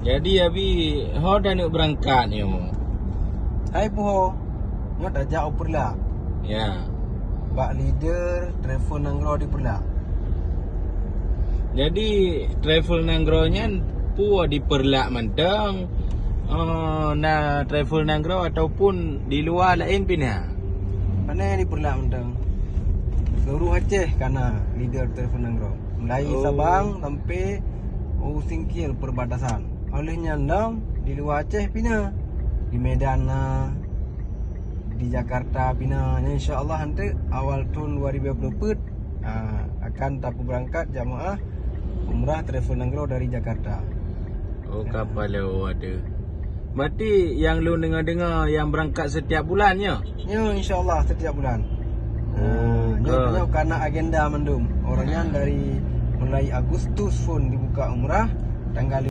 Jadi abi ho dah nak berangkat ni mo. Hai puho. Ngot ajak operla. Ya. Pak leader travel Nanggro di perla. Jadi travel Nanggronya pu di Perlak Manteng. Na travel Nanggro ataupun di luar lain pina. Mana di perla mendang. Seluruh Aceh karena leader travel Nanggro. Mulai Sabang sampai Singkil perbatasan. Olehnya enam di luar Aceh pina. Di Medan di Jakarta pina. Insya-Allah nanti awal tahun 2024 akan tapu berangkat jamaah umrah travel Nanggro dari Jakarta. Oh kapal lo ada. Berarti yang lu dengar-dengar yang berangkat setiap bulannya. Ya insya-Allah setiap bulan. ke. Nya karena agenda mendum. Orangnya dari mulai Agustus pun dibuka umrah tanggal